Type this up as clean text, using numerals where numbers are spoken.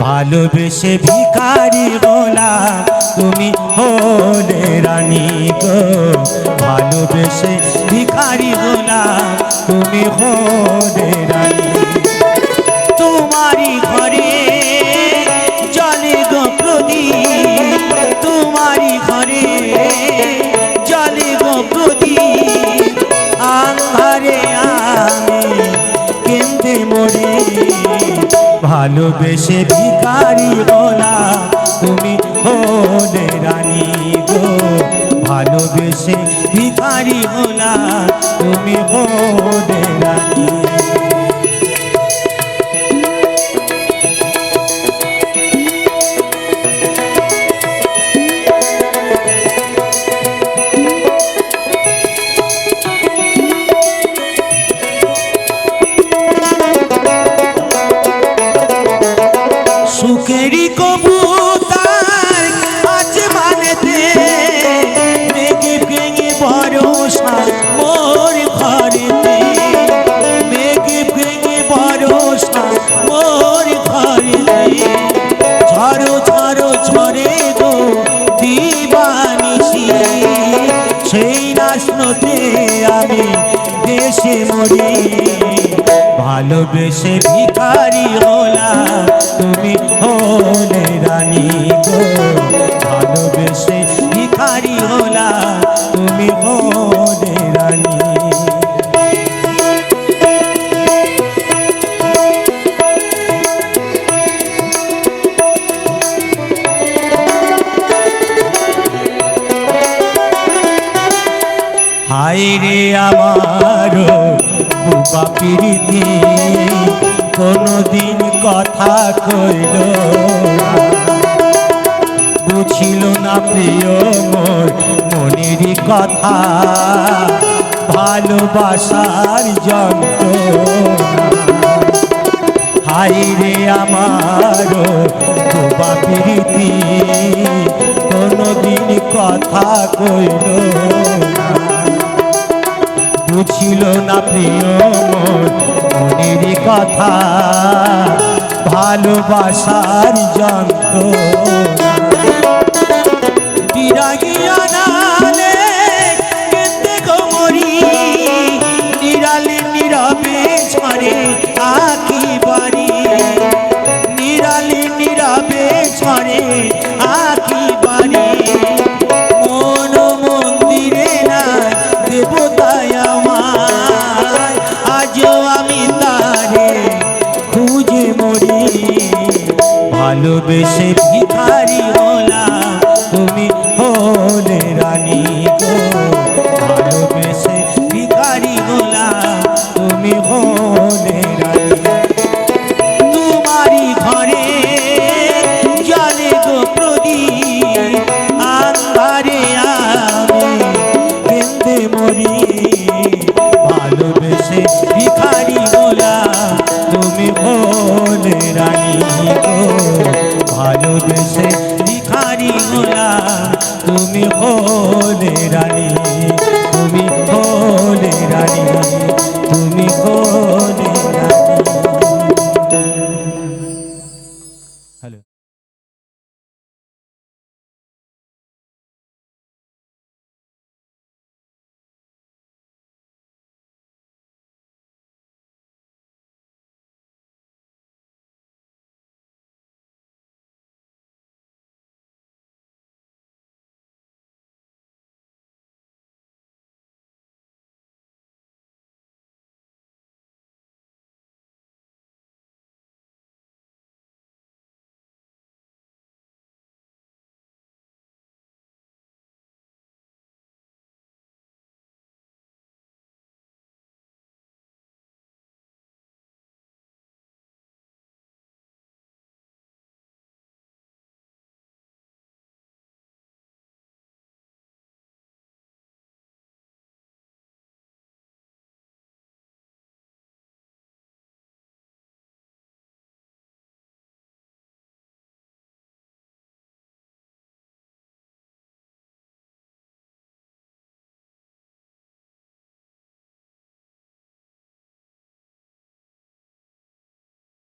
ভালোবেসে ভিখারি হলাম তুমি হলে রানী গো, ভালোবেসে ভিখারি হলাম তুমি হলে রানী। তোমারই ঘরে জলে গো প্রদীপ, তোমারই ঘরে জলে গো প্রদীপ, আন্ধারে আমি কেঁদে মরি। ভালোবেসে ভিখারি হলাম তুমি হলে রানী গো, ভালোবেসে ভিখারি হলাম তুমি হলে রানী। সুখেরই কবুতর আসমানেতে মেঘে ভেঙে বরষা মোর ঘরেতে, মেঘে ভেঙে বরষা মোর ঘরেতে, ঝড়ো ঝড়ো ঝরে গো দিবানিশি, সেই নাচনতে আমি দেশে মরি। ভালোবেসে ভিখারি হলাম তুমি হলে রানী গো, ভালোবেসে ভিখারি হলাম তুমি হলে রানী। হায় রে আমার বুবা প্রীতি, কোনদিন কথা কইল বুঝিল না প্রিয় মোর মনেরই কথা, ভালোবাসার যন্ত্রণা। হায় রে আমার বুবা প্রীতি, কোনদিন কথা কইল বুঝিল না প্রিয় মোর মনেরই কথা, ভালোবাসার যন্ত্রণা। বিরাগিয়া নালে কেঁদে গো মরি, নিরালে নীরবে ঝরে আঁখি বাড়ি, নিরালে নীরবে ঝরে আঁখি বাড়ি। মন মন্দিরে নাই দেবতায় আমায়, আজও আমি তারে খুঁজে মরি। ভালোবেসে ভিখারি হলাম তুমি হলে রানী গো, ভালোবেসে ভিখারি হলাম তুমি হলে রানী। তোমারই ঘরে জলে গো প্রদীপ, আন্ধারে আমি কেঁদে মরি। ভালোবেসে ভিখারি হলাম তুমি হলে রানী গো, ভালোবেসে ভিখারি হলাম তুমি হলে